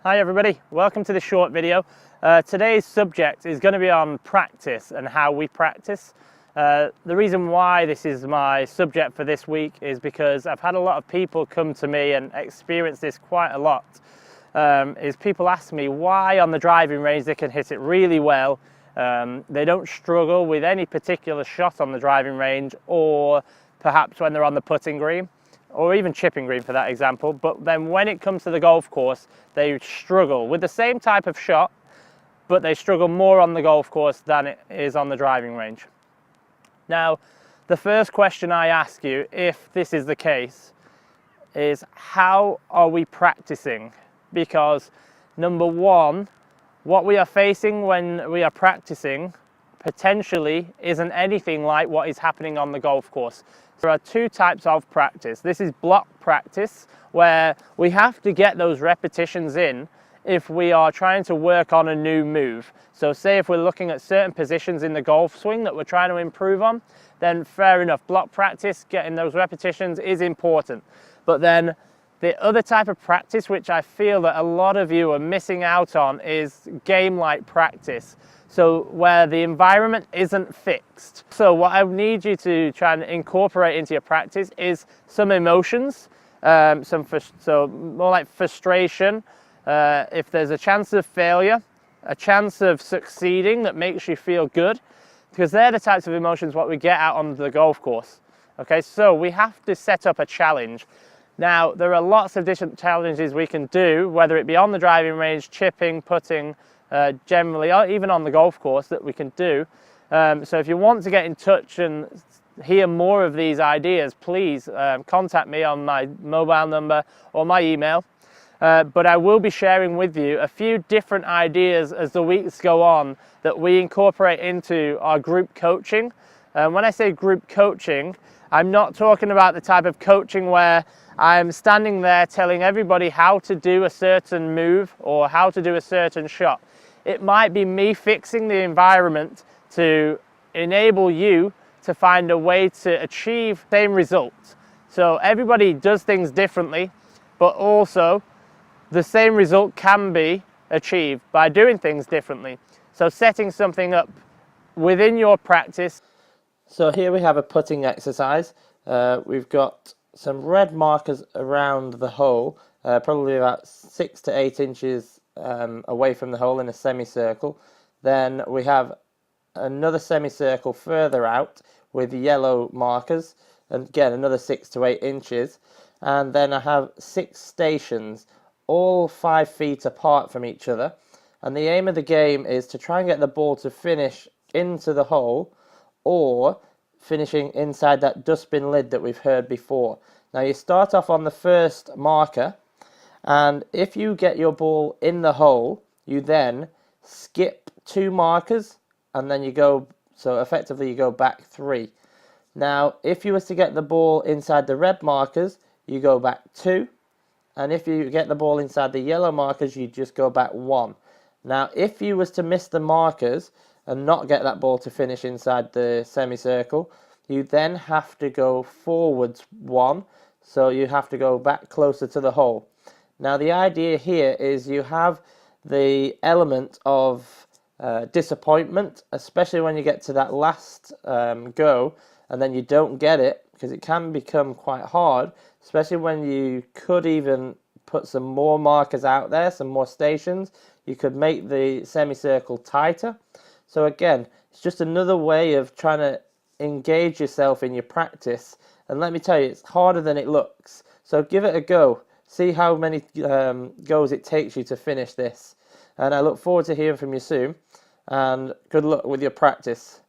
Hi everybody, welcome to this short video. Today's subject is going to be on practice and how we practice. The reason why this is my subject for this week is because I've had a lot of people come to me and experience this quite a lot. Is people ask me why on the driving range they can hit it really well. They don't struggle with any particular shot on the driving range, or perhaps when they're on the putting green, or even chipping green for that example, but then when it comes to the golf course, they struggle with the same type of shot, but they struggle more on the golf course than it is on the driving range. Now, the first question I ask you, if this is the case, is how are we practicing? Because number one, what we are facing when we are practicing potentially isn't anything like what is happening on the golf course. There are two types of practice. This is block practice, where we have to get those repetitions in if we are trying to work on a new move. So say if we're looking at certain positions in the golf swing that we're trying to improve on, then fair enough, block practice, getting those repetitions is important. But then the other type of practice, which I feel that a lot of you are missing out on, is game-like practice. So where the environment isn't fixed. So what I need you to try and incorporate into your practice is some emotions, so more like frustration, if there's a chance of failure, a chance of succeeding that makes you feel good, because they're the types of emotions what we get out on the golf course. Okay, so we have to set up a challenge. Now, there are lots of different challenges we can do, whether it be on the driving range, chipping, putting, generally, or even on the golf course that we can do. So if you want to get in touch and hear more of these ideas, please contact me on my mobile number or my email. But I will be sharing with you a few different ideas as the weeks go on that we incorporate into our group coaching. When I say group coaching, I'm not talking about the type of coaching where I'm standing there telling everybody how to do a certain move or how to do a certain shot. It might be me fixing the environment to enable you to find a way to achieve the same results. So everybody does things differently, but also the same result can be achieved by doing things differently. So setting something up within your practice. So here we have a putting exercise. We've got some red markers around the hole, probably about 6 to 8 inches away from the hole in a semicircle. Then we have another semicircle further out with yellow markers, and again another 6 to 8 inches. And then I have 6 stations, all 5 feet apart from each other. And the aim of the game is to try and get the ball to finish into the hole, or finishing inside that dustbin lid that we've heard before. Now you start off on the first marker, and if you get your ball in the hole, you then skip 2 markers, and then you go, so effectively you go back 3. Now if you was to get the ball inside the red markers, you go back 2, and if you get the ball inside the yellow markers, you just go back 1. Now if you was to miss the markers and not get that ball to finish inside the semicircle, you then have to go forwards 1, so you have to go back closer to the hole. Now the idea here is you have the element of disappointment, especially when you get to that last go and then you don't get it, because it can become quite hard, especially when you could even put some more markers out there, some more stations. You could make the semicircle tighter. So again, it's just another way of trying to engage yourself in your practice. And let me tell you, it's harder than it looks. So give it a go. See how many goes it takes you to finish this. And I look forward to hearing from you soon. And good luck with your practice.